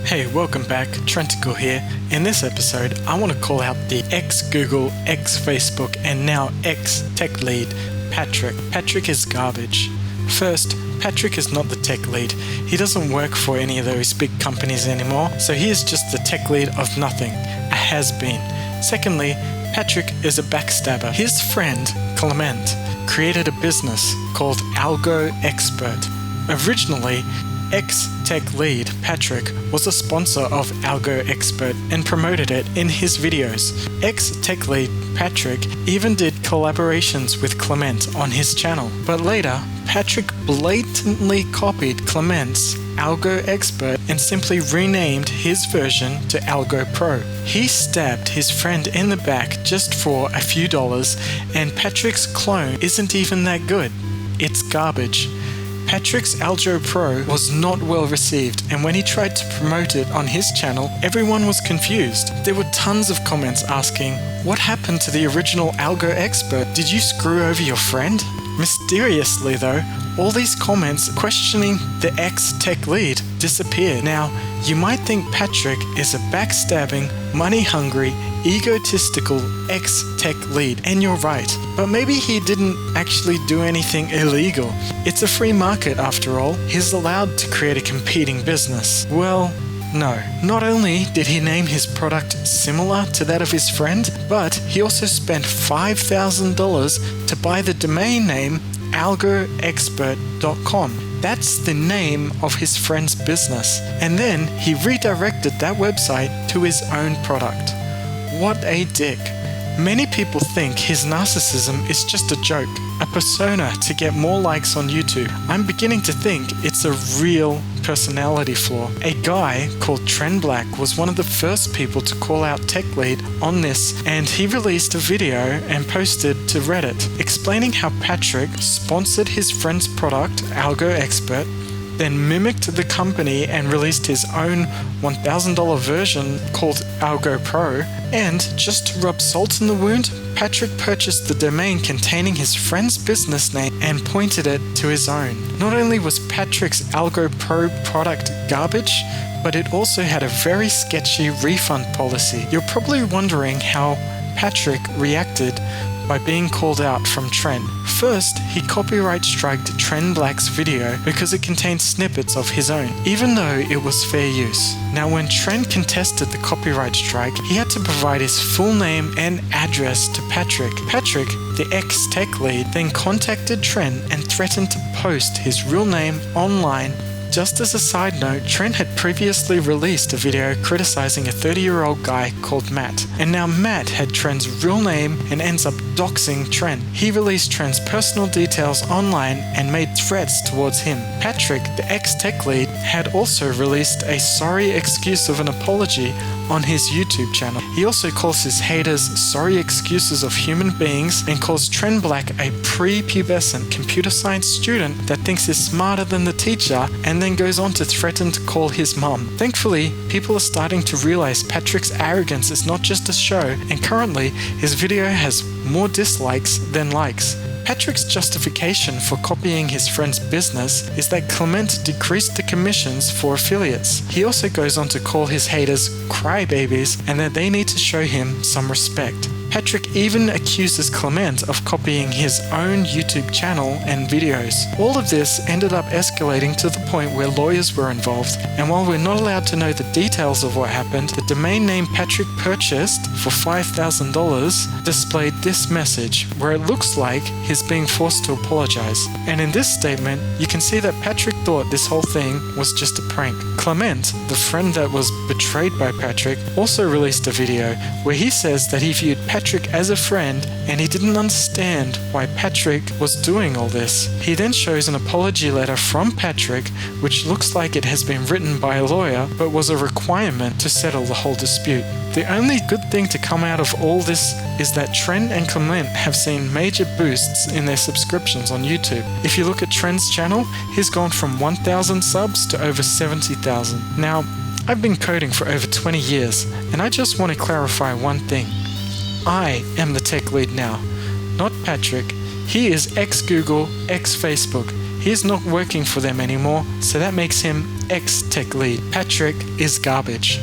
Hey, welcome back, Trenticle here. In this episode, I want to call out the ex-Google, ex-Facebook, and now ex-techlead, Patric. Patric is garbage. First, Patric is not the tech lead. He doesn't work for any of those big companies anymore, so he is just the tech lead of nothing, a has-been. Secondly, Patric is a backstabber. His friend, Clement, created a business called Algo Expert. Originally, Ex-techlead Patric was a sponsor of Algo Expert and promoted it in his videos. Ex-techlead Patric even did collaborations with Clement on his channel. But later, Patric blatantly copied Clement's Algo Expert and simply renamed his version to Algo Pro. He stabbed his friend in the back just for a few dollars, and Patric's clone isn't even that good. It's garbage. Patric's Algo Pro was not well received, and when he tried to promote it on his channel, everyone was confused. There were tons of comments asking, "What happened to the original Algo Expert? Did you screw over your friend?" Mysteriously though, all these comments questioning the ex-tech lead disappeared. Now, you might think Patric is a backstabbing, money-hungry, egotistical ex-tech lead, and you're right, but maybe he didn't actually do anything illegal. It's a free market after all. He's allowed to create a competing business. Well, no. Not only did he name his product similar to that of his friend, but he also spent $5,000 to buy the domain name algoexpert.com. That's the name of his friend's business. And then he redirected that website to his own product. What a dick. Many people think his narcissism is just a joke, a persona to get more likes on YouTube. I'm beginning to think it's a real personality flaw. A guy called Trend Black was one of the first people to call out tech lead on this, and he released a video and posted to Reddit explaining how Patric sponsored his friend's product, Algo Expert, then mimicked the company and released his own $1,000 version called Algo Pro. And just to rub salt in the wound, Patric purchased the domain containing his friend's business name and pointed it to his own. Not only was Patric's Algo Pro product garbage, but it also had a very sketchy refund policy. You're probably wondering how Patric reacted by being called out from Trend. First, he copyright striked Trend Black's video because it contained snippets of his own, even though it was fair use. Now, when Trend contested the copyright strike, he had to provide his full name and address to Patric. Patric, the ex-tech lead, then contacted Trend and threatened to post his real name online. Just as a side note, Trent had previously released a video criticizing a 30-year-old guy called Matt, and now Matt had Trent's real name and ends up doxing Trent. He released Trent's personal details online and made threats towards him. Patric, the ex-tech lead, had also released a sorry excuse of an apology on his YouTube channel. He also calls his haters sorry excuses of human beings and calls Trend Black a prepubescent computer science student that thinks he's smarter than the teacher, and then goes on to threaten to call his mom. Thankfully, people are starting to realize Patric's arrogance is not just a show, and currently his video has more dislikes than likes. Patric's justification for copying his friend's business is that Clement decreased the commissions for affiliates. He also goes on to call his haters crybabies and that they need to show him some respect. Patric even accuses Clement of copying his own YouTube channel and videos. All of this ended up escalating to the point where lawyers were involved, and while we're not allowed to know the details of what happened, the domain name Patric purchased for $5,000 displayed this message, where it looks like he's being forced to apologize. And in this statement, you can see that Patric thought this whole thing was just a prank. Clement, the friend that was betrayed by Patric, also released a video where he says that he viewed Patric as a friend and he didn't understand why Patric was doing all this. He then shows an apology letter from Patric, which looks like it has been written by a lawyer but was a requirement to settle the whole dispute. The only good thing to come out of all this is that Trent and Clement have seen major boosts in their subscriptions on YouTube. If you look at Trent's channel, he's gone from 1,000 subs to over 70,000. Now, I've been coding for over 20 years, and I just want to clarify one thing. I am the tech lead now, not Patric. He is ex-Google, ex-Facebook. He is not working for them anymore, so that makes him ex-techlead. Patric is garbage.